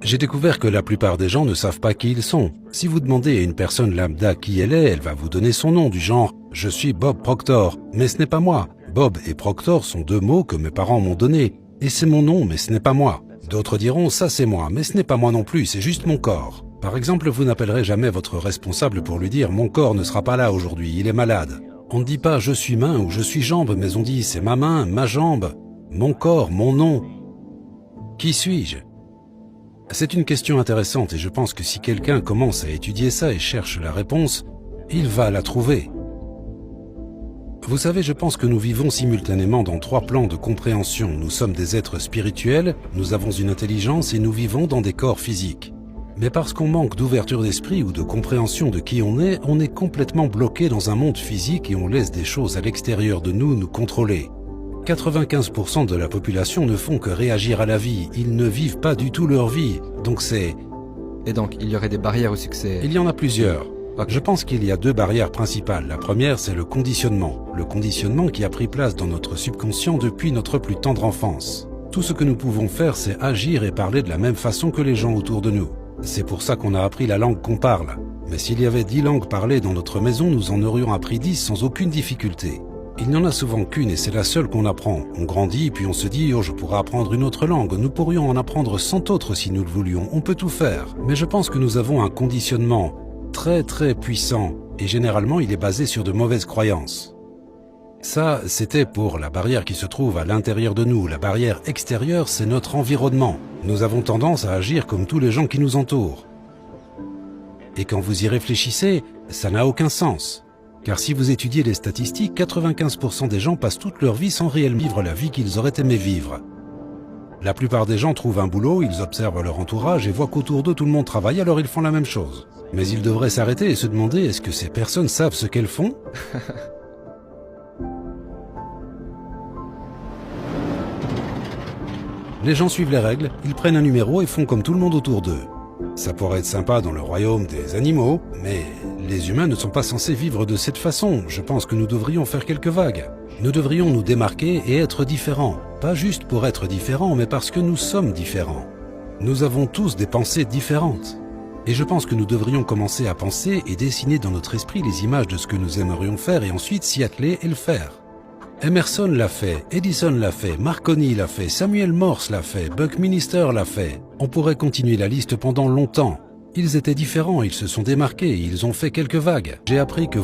J'ai découvert que la plupart des gens ne savent pas qui ils sont. Si vous demandez à une personne lambda qui elle est, elle va vous donner son nom du genre « Je suis Bob Proctor », mais ce n'est pas moi. Bob et Proctor sont deux mots que mes parents m'ont donnés, et c'est mon nom, mais ce n'est pas moi. D'autres diront « ça c'est moi », mais ce n'est pas moi non plus, c'est juste mon corps. Par exemple, vous n'appellerez jamais votre responsable pour lui dire « mon corps ne sera pas là aujourd'hui, il est malade ». On ne dit pas « je suis main » ou « je suis jambe », mais on dit « c'est ma main, ma jambe, mon corps, mon nom ». Qui suis-je ? C'est une question intéressante et je pense que si quelqu'un commence à étudier ça et cherche la réponse, il va la trouver. Vous savez, je pense que nous vivons simultanément dans 3 plans de compréhension. Nous sommes des êtres spirituels, nous avons une intelligence et nous vivons dans des corps physiques. Mais parce qu'on manque d'ouverture d'esprit ou de compréhension de qui on est complètement bloqué dans un monde physique et on laisse des choses à l'extérieur de nous contrôler. 95% de la population ne font que réagir à la vie, ils ne vivent pas du tout leur vie, donc c'est... Et donc, il y aurait des barrières au succès? Il y en a plusieurs. Ok. Je pense qu'il y a 2 barrières principales. La première, c'est le conditionnement. Le conditionnement qui a pris place dans notre subconscient depuis notre plus tendre enfance. Tout ce que nous pouvons faire, c'est agir et parler de la même façon que les gens autour de nous. C'est pour ça qu'on a appris la langue qu'on parle. Mais s'il y avait 10 langues parlées dans notre maison, nous en aurions appris 10 sans aucune difficulté. Il n'y en a souvent qu'une et c'est la seule qu'on apprend. On grandit puis on se dit « oh, je pourrais apprendre une autre langue ». Nous pourrions en apprendre 100 autres si nous le voulions. On peut tout faire. Mais je pense que nous avons un conditionnement très très puissant et généralement il est basé sur de mauvaises croyances. Ça, c'était pour la barrière qui se trouve à l'intérieur de nous. La barrière extérieure, c'est notre environnement. Nous avons tendance à agir comme tous les gens qui nous entourent. Et quand vous y réfléchissez, ça n'a aucun sens. Car si vous étudiez les statistiques, 95% des gens passent toute leur vie sans réellement vivre la vie qu'ils auraient aimé vivre. La plupart des gens trouvent un boulot, ils observent leur entourage et voient qu'autour d'eux tout le monde travaille, alors ils font la même chose. Mais ils devraient s'arrêter et se demander, est-ce que ces personnes savent ce qu'elles font ? Les gens suivent les règles, ils prennent un numéro et font comme tout le monde autour d'eux. Ça pourrait être sympa dans le royaume des animaux, mais les humains ne sont pas censés vivre de cette façon. Je pense que nous devrions faire quelques vagues. Nous devrions nous démarquer et être différents. Pas juste pour être différents, mais parce que nous sommes différents. Nous avons tous des pensées différentes. Et je pense que nous devrions commencer à penser et dessiner dans notre esprit les images de ce que nous aimerions faire et ensuite s'y atteler et le faire. Emerson l'a fait, Edison l'a fait, Marconi l'a fait, Samuel Morse l'a fait, Buckminster l'a fait. On pourrait continuer la liste pendant longtemps. Ils étaient différents, ils se sont démarqués, ils ont fait quelques vagues. J'ai appris que